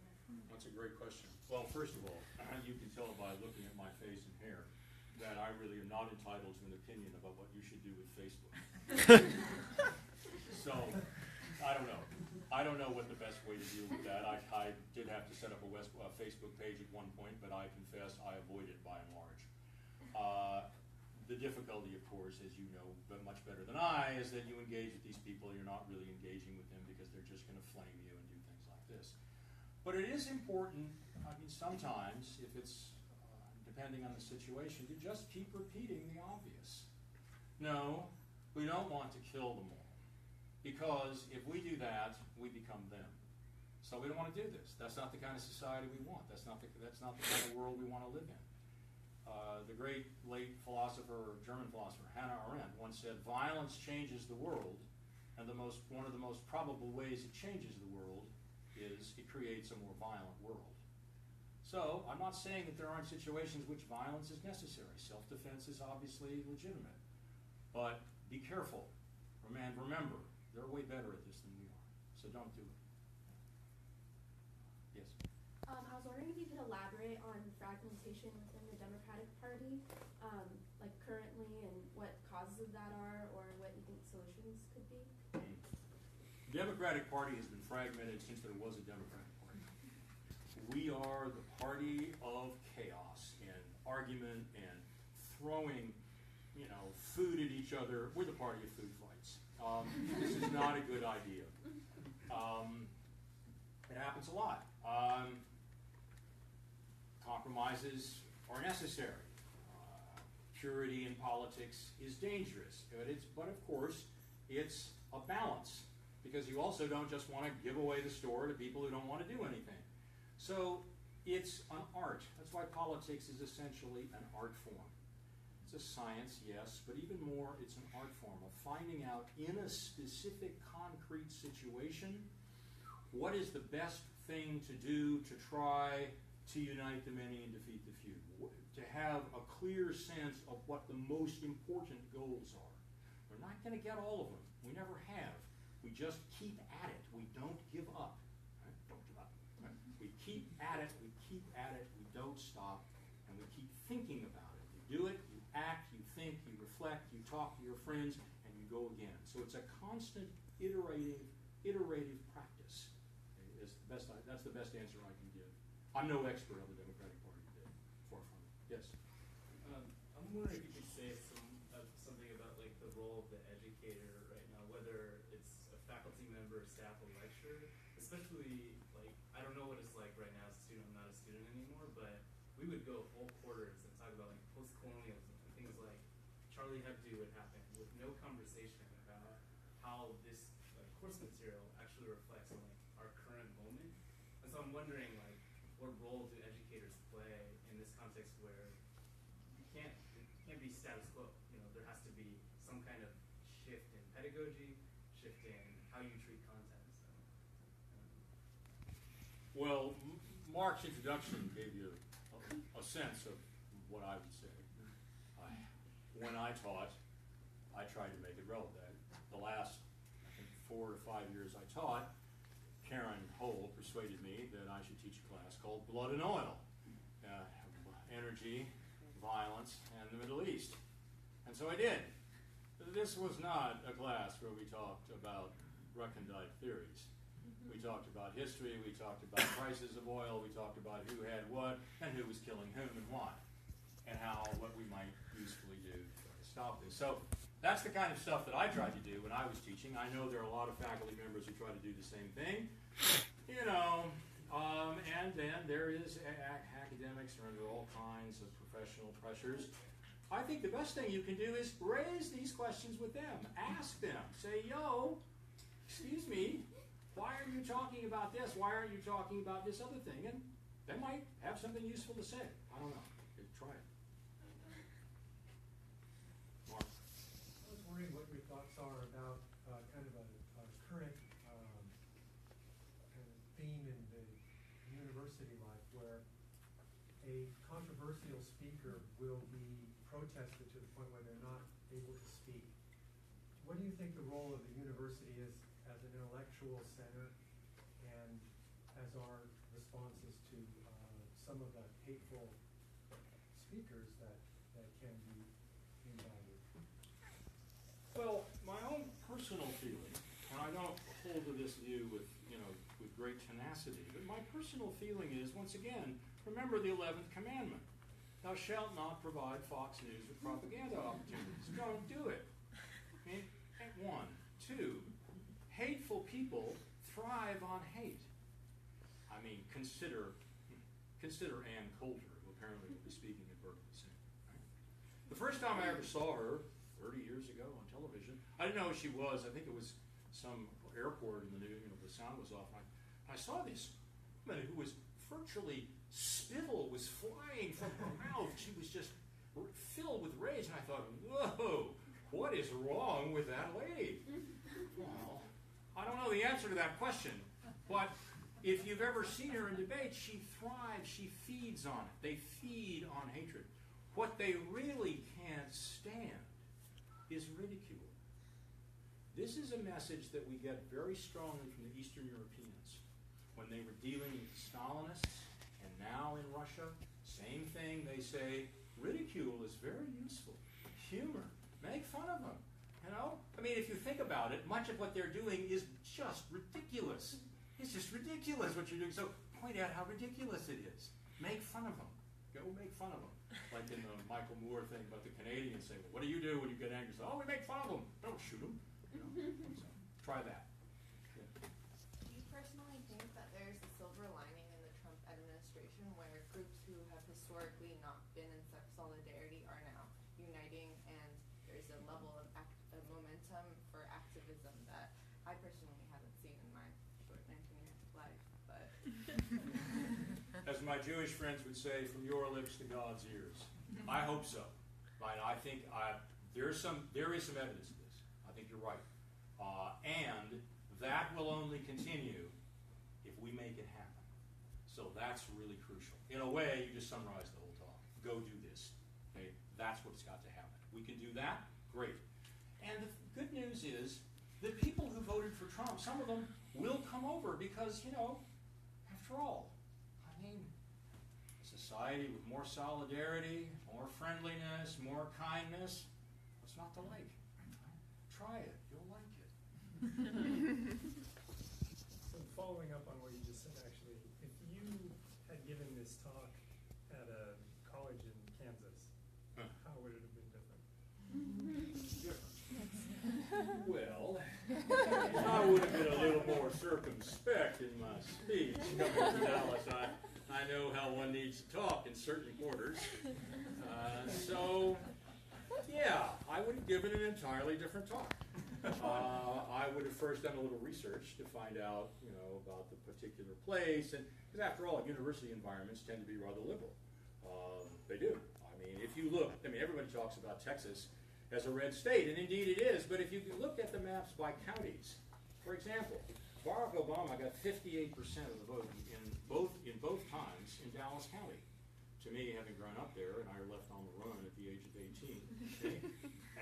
F: in a community?
C: That's a great question. Well, first of all, you can tell by looking at my face and hair that I really am not entitled to an opinion about what you should do with Facebook. So, I don't know. I don't know what the best way to deal with that. I did have to set up a Facebook page at one point, but I confess I avoid it by and large. The difficulty, of course, as you know much better than I, is that you engage with these people, you're not really engaging with them because they're just going to flame you and do things like this. But it is important, I mean, sometimes, if it's depending on the situation, to just keep repeating the obvious. No, we don't want to kill them all, because if we do that, we become them. So we don't want to do this. That's not the kind of society we want. That's not the kind of world we want to live in. The great late German philosopher Hannah Arendt once said, "Violence changes the world, and one of the most probable ways it changes the world is it creates a more violent world." So I'm not saying that there aren't situations which violence is necessary. Self-defense is obviously legitimate. But be careful. And remember, they're way better at this than we are. So don't do it. Yes?
G: I was wondering if you could elaborate on fragmentation within the Democratic Party, like currently, and what causes of that are, or what you think solutions could be?
C: The Democratic Party has been fragmented since there was a Democratic Party. We are the party of chaos and argument and throwing, food at each other. We're the party of food fights. This is not a good idea. It happens a lot. Compromises are necessary. Purity in politics is dangerous. But of course, it's a balance, because you also don't just want to give away the store to people who don't want to do anything. So it's an art. That's why politics is essentially an art form. It's a science, yes, but even more, it's an art form of finding out in a specific concrete situation what is the best thing to do to try to unite the many and defeat the few. To have a clear sense of what the most important goals are. We're not going to get all of them. We never have. We just keep at it. We don't give up. Right? Don't give up. Right? We keep at it. We keep at it. We don't stop. And we keep thinking about it. You do it, you act, you think, you reflect, you talk to your friends, and you go again. So it's a constant iterative practice. That's the best answer I can give. I'm no expert on the Democratic Party today. Far from it. Yes?
H: I'm wondering if you could say something about like the role of the educator right now, whether it's a faculty member, staff, or lecturer, especially like, I don't know what it's like right now as a student. I'm not a student anymore, but we would go whole quarters and talk about like post-colonialism and things like Charlie Hebdo would happen with no conversation about how this course material actually reflects on like our current moment. And so I'm wondering like, what role do educators play in this context where it can't be status quo? You know, there has to be some kind of shift in pedagogy, shift in how you treat content. So,
C: Well, Mark's introduction gave you a sense of what I would say. When I taught, I tried to make it relevant. The last, I think, 4 to 5 years I taught, Karen Hole persuaded me that I should teach a class called Blood and Oil, Energy, Violence, and the Middle East. And so I did. This was not a class where we talked about recondite theories. We talked about history, we talked about prices of oil, we talked about who had what, and who was killing whom and why, and what we might usefully do to stop this. So that's the kind of stuff that I tried to do when I was teaching. I know there are a lot of faculty members who try to do the same thing. You know, and then there is academics are under all kinds of professional pressures. I think the best thing you can do is raise these questions with them. Ask them. Say, yo, excuse me, why are you talking about this? Why aren't you talking about this other thing? And they might have something useful to say. I don't know. Try it. Mark?
I: I was wondering what your thoughts are about kind of a current kind of theme in the university life where a controversial speaker will be protested to the point where they're not able to speak. What do you think the role of the university is as an intellectual center and as our responses to some of the hateful speakers that can be invited?
C: Well, my own personal feeling, and I don't hold to this view with great tenacity, but my personal feeling is, once again, remember the 11th commandment. Thou shalt not provide Fox News with propaganda opportunities. Don't do it. Okay? 1. 2. Hateful people thrive on hate. I mean, consider Ann Coulter, who apparently will be speaking at Berkeley soon. Right? The first time I ever saw her, 30 years ago on television, I didn't know who she was. I think it was some airport in the news, the sound was off. I saw this woman who was virtually, spittle was flying from her mouth. She was just filled with rage, and I thought, whoa, what is wrong with that lady? Well, I don't know the answer to that question, but if you've ever seen her in debate, she thrives, she feeds on it. They feed on hatred. What they really can't stand is ridicule. This is a message that we get very strongly from the Eastern Europeans. When they were dealing with the Stalinists, and now in Russia, same thing, they say, ridicule is very useful. Humor, make fun of them. I mean, if you think about it, much of what they're doing is just ridiculous. It's just ridiculous what you're doing. So point out how ridiculous it is. Make fun of them. Go make fun of them. Like in the Michael Moore thing about the Canadians saying, well, what do you do when you get angry? So, we make fun of them. Don't shoot them. So, try that. Yeah.
J: Do you personally think that there's a silver lining in the Trump administration where groups who have historically not been in such solidarity are now uniting, and there's a level of momentum for activism that I personally haven't seen in my short 19 years of life, but
C: As my Jewish friends would say, from your lips to God's ears. I hope so. Right? I think there is some evidence of this. I think you're right. And that will only continue if we make it happen. So that's really crucial. In a way, you just summarized the whole talk. Go do this. Okay? it's got to happen. We can do that, great. And the good news is that people who voted for Trump, some of them will come over because, after all, I mean, a society with more solidarity, more friendliness, more kindness, what's not to like? Try it, you'll like it.
I: So following up on what you just said, actually, if you had given this talk at a college in Kansas, how would it have been different?
C: Well, I would have been a little more circumspect in my speech coming from Dallas. I know how one needs to talk in certain quarters. So, yeah, I would have given an entirely different talk. I would have first done a little research to find out, about the particular place, and because after all, university environments tend to be rather liberal. They do. I mean, if you look, everybody talks about Texas as a red state, and indeed it is, but if you look at the maps by counties, for example, Barack Obama got 58% of the vote in both times in Dallas County. To me, having grown up there, and I left on the run at the age of 18,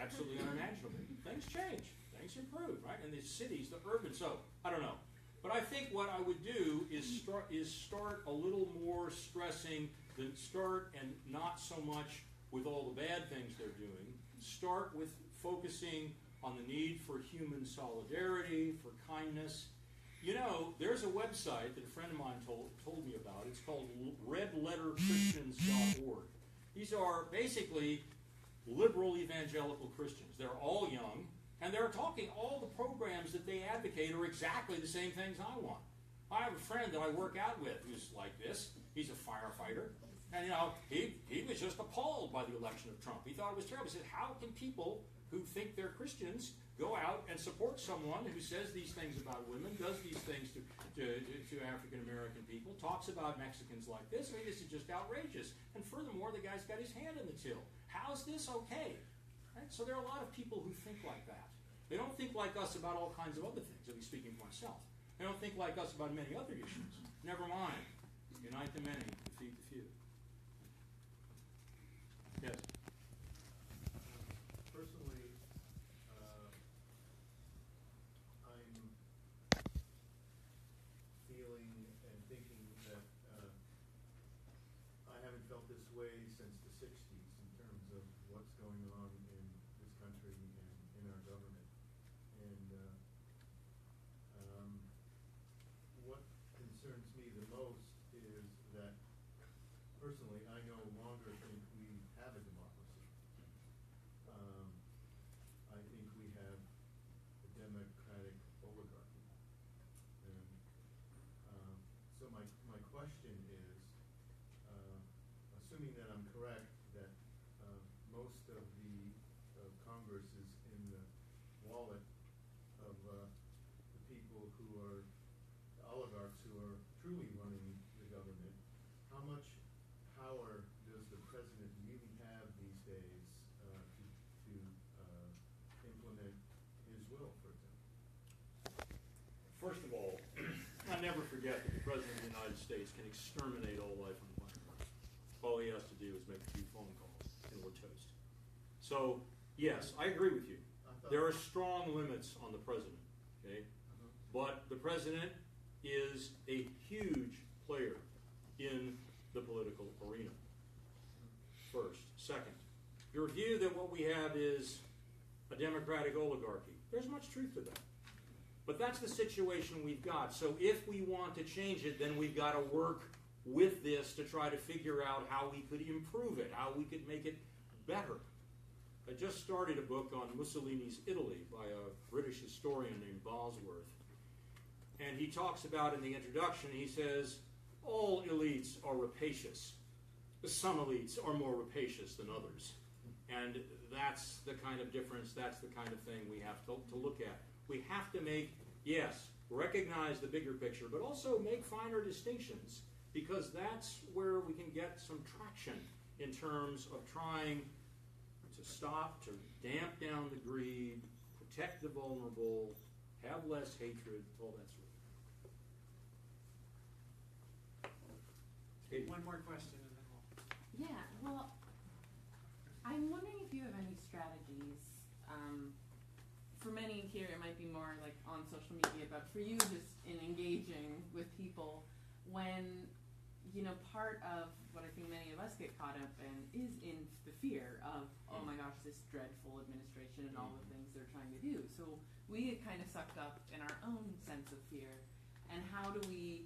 C: absolutely unimaginable. Things change, things improve, right? And the cities, the urban, so, I don't know. But I think what I would do is start a little more stressing, than start and not so much with all the bad things they're doing. Start with focusing on the need for human solidarity, for kindness. There's a website that a friend of mine told me about. It's called redletterchristians.org. These are basically liberal evangelical Christians. They're all young, and they're talking, all the programs that they advocate are exactly the same things I want. I have a friend that I work out with who's like this. He's a firefighter. And, he was just appalled by the election of Trump. He thought it was terrible. He said, how can people who think they're Christians go out and support someone who says these things about women, does these things to African-American people, talks about Mexicans like this? I mean, this is just outrageous. And furthermore, the guy's got his hand in the till. How is this okay? Right? So there are a lot of people who think like that. They don't think like us about all kinds of other things, at least speaking for myself. They don't think like us about many other issues. Never mind. Unite the many, defeat the few. Yes?
K: Personally, I'm feeling and thinking that I haven't felt this way since the 60s in terms of what's going on in this country and in our government. And what concerns me the most is that personally, I no longer think we have a democracy. I think we have a democratic oligarchy. And so my question is, assuming that I'm correct, that most of the Congress is in the wallet of the people who are the oligarchs who are truly running the government, how much power does the president really have these days to implement his will, for example?
C: First of all, I never forget that the President of the United States can exterminate all life on the planet. All he has to do is make a few phone calls, and we're toast. So, yes, I agree with you. There are strong limits on the president, okay? But the president is a huge player in the political arena. First. Second, your view that what we have is a democratic oligarchy. There's much truth to that. But that's the situation we've got. So if we want to change it, then we've got to work with this to try to figure out how we could improve it, how we could make it better. I just started a book on Mussolini's Italy by a British historian named Bosworth. And he talks about in the introduction, he says, all elites are rapacious. Some elites are more rapacious than others. And that's the kind of difference, that's the kind of thing we have to look at. We have to make, yes, recognize the bigger picture, but also make finer distinctions, because that's where we can get some traction in terms of trying to stop, to damp down the greed, protect the vulnerable, have less hatred, all that sort of thing.
D: One more question and then we'll...
L: Yeah, well, I'm wondering if you strategies. For many here, it might be more like on social media, but for you, just in engaging with people, when, you know, part of what I think many of us get caught up in is in the fear of, oh my gosh, this dreadful administration and all the things they're trying to do. So we get kind of sucked up in our own sense of fear. And how do we